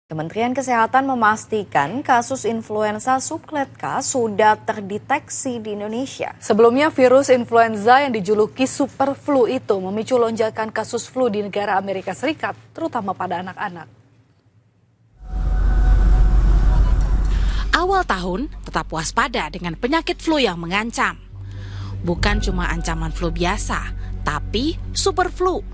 Kementerian Kesehatan memastikan kasus influenza subkletka sudah terdeteksi di Indonesia. Sebelumnya virus influenza yang dijuluki super flu itu memicu lonjakan kasus flu di negara Amerika Serikat, terutama pada anak-anak. Awal tahun tetap waspada dengan penyakit flu yang mengancam. Bukan cuma ancaman flu biasa, tapi super flu.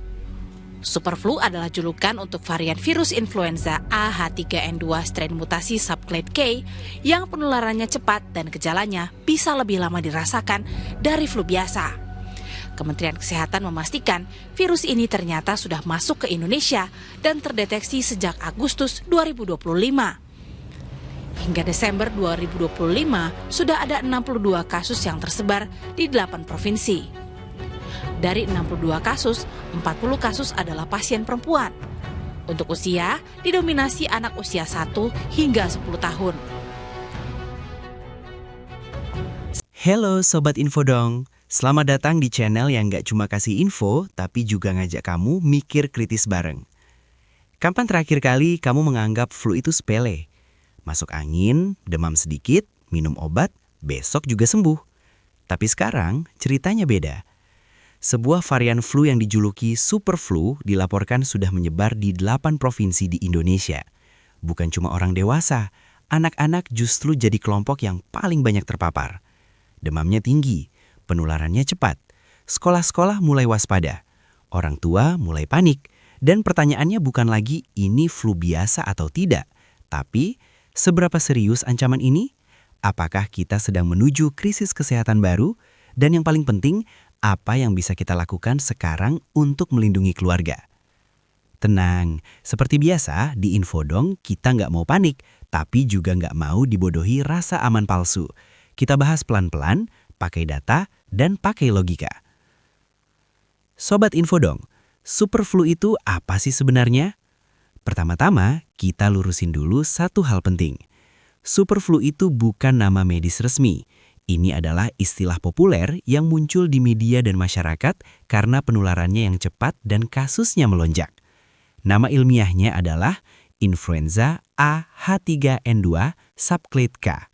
Super flu adalah julukan untuk varian virus influenza AH3N2 strain mutasi subclade K yang penularannya cepat dan gejalanya bisa lebih lama dirasakan dari flu biasa. Kementerian Kesehatan memastikan virus ini ternyata sudah masuk ke Indonesia dan terdeteksi sejak Agustus 2025. Hingga Desember 2025 sudah ada 62 kasus yang tersebar di 8 provinsi. Dari 62 kasus, 40 kasus adalah pasien perempuan. Untuk usia, didominasi anak usia 1 hingga 10 tahun. Halo Sobat Infodong, selamat datang di channel yang nggak cuma kasih info, tapi juga ngajak kamu mikir kritis bareng. Kapan terakhir kali kamu menganggap flu itu sepele? Masuk angin, demam sedikit, minum obat, besok juga sembuh. Tapi sekarang ceritanya beda. Sebuah varian flu yang dijuluki super flu dilaporkan sudah menyebar di 8 provinsi di Indonesia. Bukan cuma orang dewasa, anak-anak justru jadi kelompok yang paling banyak terpapar. Demamnya tinggi, penularannya cepat, sekolah-sekolah mulai waspada, orang tua mulai panik, dan pertanyaannya bukan lagi ini flu biasa atau tidak, tapi seberapa serius ancaman ini? Apakah kita sedang menuju krisis kesehatan baru? Dan yang paling penting, apa yang bisa kita lakukan sekarang untuk melindungi keluarga? Tenang, seperti biasa di Infodong kita nggak mau panik, tapi juga nggak mau dibodohi rasa aman palsu. Kita bahas pelan-pelan, pakai data, dan pakai logika. Sobat Infodong, super flu itu apa sih sebenarnya? Pertama-tama, kita lurusin dulu satu hal penting. Super flu itu bukan nama medis resmi. Ini adalah istilah populer yang muncul di media dan masyarakat karena penularannya yang cepat dan kasusnya melonjak. Nama ilmiahnya adalah influenza AH3N2 subclade K.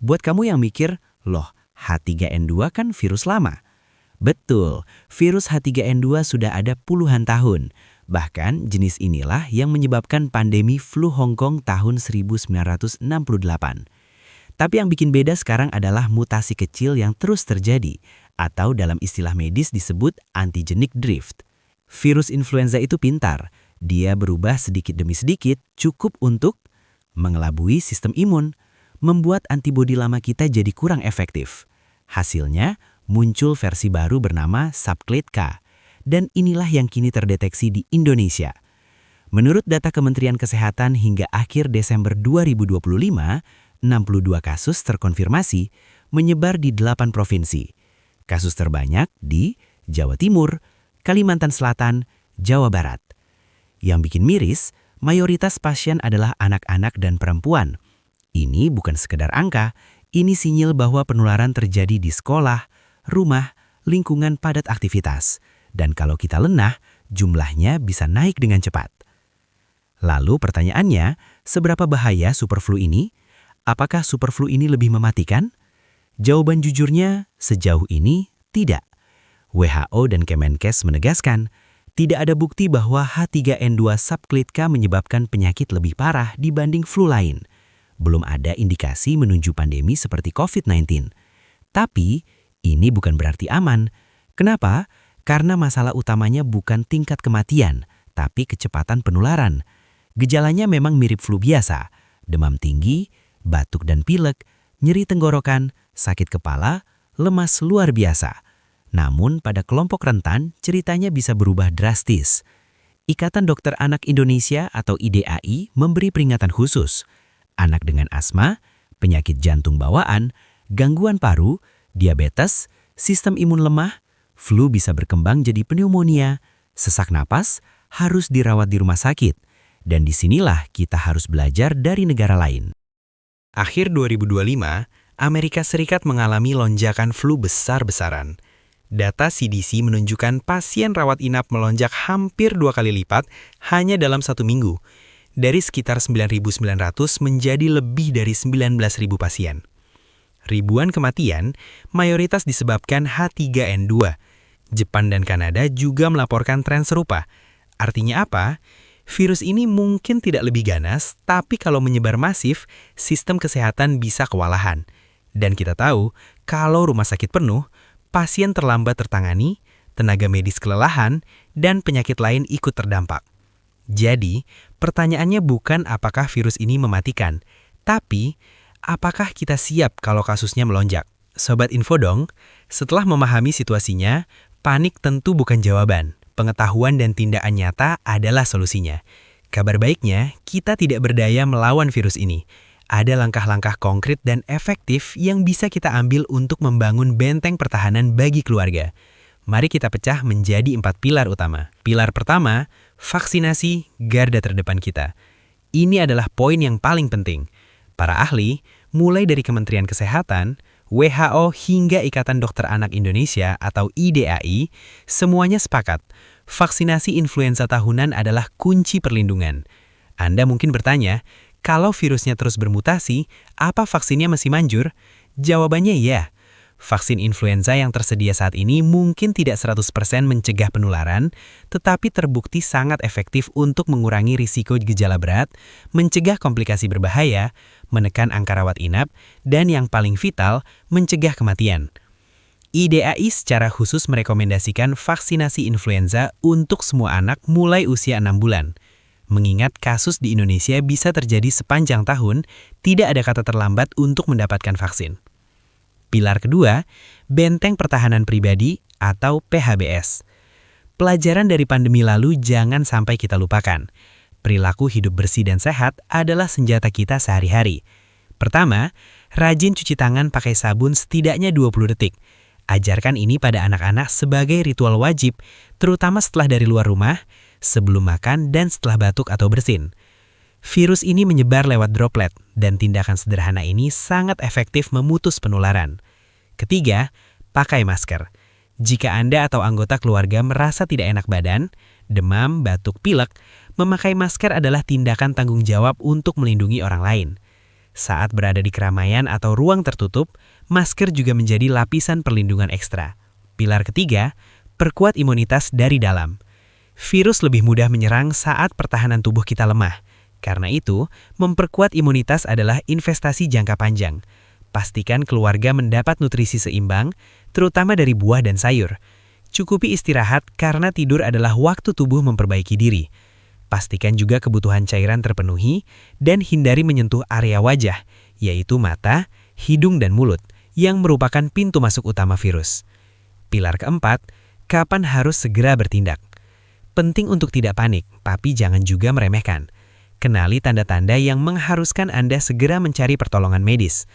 Buat kamu yang mikir, loh H3N2 kan virus lama. Betul, virus H3N2 sudah ada puluhan tahun. Bahkan jenis inilah yang menyebabkan pandemi flu Hong Kong tahun 1968. Tapi yang bikin beda sekarang adalah mutasi kecil yang terus terjadi, atau dalam istilah medis disebut antigenic drift. Virus influenza itu pintar, dia berubah sedikit demi sedikit cukup untuk mengelabui sistem imun, membuat antibodi lama kita jadi kurang efektif. Hasilnya, muncul versi baru bernama subclade K, dan inilah yang kini terdeteksi di Indonesia. Menurut data Kementerian Kesehatan hingga akhir Desember 2025, 62 kasus terkonfirmasi menyebar di 8 provinsi. Kasus terbanyak di Jawa Timur, Kalimantan Selatan, Jawa Barat. Yang bikin miris, mayoritas pasien adalah anak-anak dan perempuan. Ini bukan sekedar angka, ini sinyal bahwa penularan terjadi di sekolah, rumah, lingkungan padat aktivitas. Dan kalau kita lengah, jumlahnya bisa naik dengan cepat. Lalu pertanyaannya, seberapa bahaya superflu ini? Apakah superflu ini lebih mematikan? Jawaban jujurnya, sejauh ini tidak. WHO dan Kemenkes menegaskan, tidak ada bukti bahwa H3N2 subclade K menyebabkan penyakit lebih parah dibanding flu lain. Belum ada indikasi menuju pandemi seperti COVID-19. Tapi, ini bukan berarti aman. Kenapa? Karena masalah utamanya bukan tingkat kematian, tapi kecepatan penularan. Gejalanya memang mirip flu biasa, demam tinggi, batuk dan pilek, nyeri tenggorokan, sakit kepala, lemas luar biasa. Namun pada kelompok rentan ceritanya bisa berubah drastis. Ikatan Dokter Anak Indonesia atau IDAI memberi peringatan khusus. Anak dengan asma, penyakit jantung bawaan, gangguan paru, diabetes, sistem imun lemah, flu bisa berkembang jadi pneumonia, sesak napas, harus dirawat di rumah sakit. Dan disinilah kita harus belajar dari negara lain. Akhir 2025, Amerika Serikat mengalami lonjakan flu besar-besaran. Data CDC menunjukkan pasien rawat inap melonjak hampir 2 kali lipat hanya dalam 1 minggu. dari sekitar 9.900 menjadi lebih dari 19.000 pasien. Ribuan kematian mayoritas disebabkan H3N2. Jepang dan Kanada juga melaporkan tren serupa. Artinya apa? Virus ini mungkin tidak lebih ganas, tapi kalau menyebar masif, sistem kesehatan bisa kewalahan. Dan kita tahu, kalau rumah sakit penuh, pasien terlambat tertangani, tenaga medis kelelahan, dan penyakit lain ikut terdampak. Jadi, pertanyaannya bukan apakah virus ini mematikan, tapi apakah kita siap kalau kasusnya melonjak? Sobat Infodong, setelah memahami situasinya, panik tentu bukan jawaban. Pengetahuan dan tindakan nyata adalah solusinya. Kabar baiknya, kita tidak berdaya melawan virus ini. Ada langkah-langkah konkret dan efektif yang bisa kita ambil untuk membangun benteng pertahanan bagi keluarga. Mari kita pecah menjadi 4 pilar utama. Pilar pertama, vaksinasi garda terdepan kita. Ini adalah poin yang paling penting. Para ahli, mulai dari Kementerian Kesehatan, WHO hingga Ikatan Dokter Anak Indonesia atau IDAI, semuanya sepakat, vaksinasi influenza tahunan adalah kunci perlindungan. Anda mungkin bertanya, kalau virusnya terus bermutasi, apa vaksinnya masih manjur? Jawabannya ya. Vaksin influenza yang tersedia saat ini mungkin tidak 100% mencegah penularan, tetapi terbukti sangat efektif untuk mengurangi risiko gejala berat, mencegah komplikasi berbahaya, menekan angka rawat inap, dan yang paling vital, mencegah kematian. IDAI secara khusus merekomendasikan vaksinasi influenza untuk semua anak mulai usia 6 bulan. Mengingat kasus di Indonesia bisa terjadi sepanjang tahun, tidak ada kata terlambat untuk mendapatkan vaksin. Pilar kedua, benteng pertahanan pribadi atau PHBS. Pelajaran dari pandemi lalu jangan sampai kita lupakan. Perilaku hidup bersih dan sehat adalah senjata kita sehari-hari. Pertama, rajin cuci tangan pakai sabun setidaknya 20 detik. Ajarkan ini pada anak-anak sebagai ritual wajib, terutama setelah dari luar rumah, sebelum makan, dan setelah batuk atau bersin. Virus ini menyebar lewat droplet, dan tindakan sederhana ini sangat efektif memutus penularan. Ketiga, pakai masker. Jika Anda atau anggota keluarga merasa tidak enak badan, demam, batuk, pilek, memakai masker adalah tindakan tanggung jawab untuk melindungi orang lain. Saat berada di keramaian atau ruang tertutup, masker juga menjadi lapisan perlindungan ekstra. Pilar ketiga, perkuat imunitas dari dalam. Virus lebih mudah menyerang saat pertahanan tubuh kita lemah. Karena itu, memperkuat imunitas adalah investasi jangka panjang. Pastikan keluarga mendapat nutrisi seimbang, terutama dari buah dan sayur. Cukupi istirahat karena tidur adalah waktu tubuh memperbaiki diri. Pastikan juga kebutuhan cairan terpenuhi dan hindari menyentuh area wajah, yaitu mata, hidung, dan mulut, yang merupakan pintu masuk utama virus. Pilar keempat, kapan harus segera bertindak? Penting untuk tidak panik, tapi jangan juga meremehkan. Kenali tanda-tanda yang mengharuskan Anda segera mencari pertolongan medis.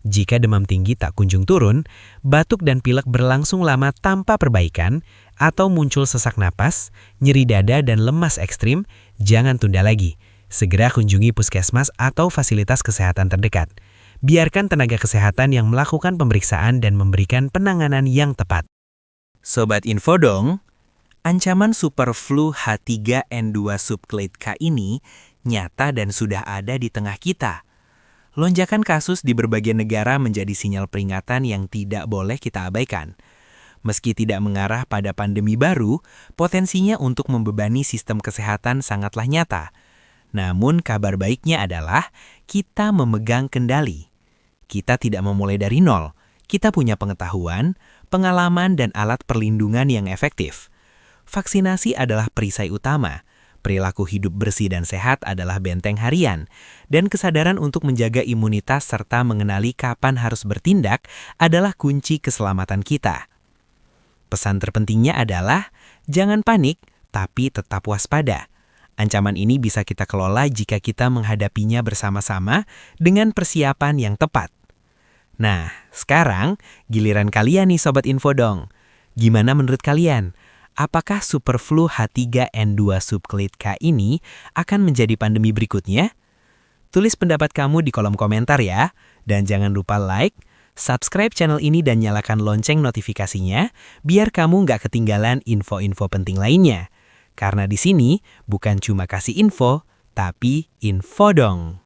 Jika demam tinggi tak kunjung turun, batuk dan pilek berlangsung lama tanpa perbaikan, atau muncul sesak napas, nyeri dada dan lemas ekstrim, jangan tunda lagi. Segera kunjungi puskesmas atau fasilitas kesehatan terdekat. Biarkan tenaga kesehatan yang melakukan pemeriksaan dan memberikan penanganan yang tepat. Sobat Infodong, ancaman super flu H3N2 subclade K ini nyata dan sudah ada di tengah kita. Lonjakan kasus di berbagai negara menjadi sinyal peringatan yang tidak boleh kita abaikan. Meski tidak mengarah pada pandemi baru, potensinya untuk membebani sistem kesehatan sangatlah nyata. Namun kabar baiknya adalah kita memegang kendali. Kita tidak memulai dari nol. Kita punya pengetahuan, pengalaman, dan alat perlindungan yang efektif. Vaksinasi adalah perisai utama. Perilaku hidup bersih dan sehat adalah benteng harian, dan kesadaran untuk menjaga imunitas serta mengenali kapan harus bertindak adalah kunci keselamatan kita. Pesan terpentingnya adalah, jangan panik, tapi tetap waspada. Ancaman ini bisa kita kelola jika kita menghadapinya bersama-sama dengan persiapan yang tepat. Nah, sekarang giliran kalian nih Sobat Infodong. Gimana menurut kalian? Apakah super flu H3N2 subclade K ini akan menjadi pandemi berikutnya? Tulis pendapat kamu di kolom komentar ya. Dan jangan lupa like, subscribe channel ini dan nyalakan lonceng notifikasinya biar kamu nggak ketinggalan info-info penting lainnya. Karena di sini bukan cuma kasih info, tapi info dong.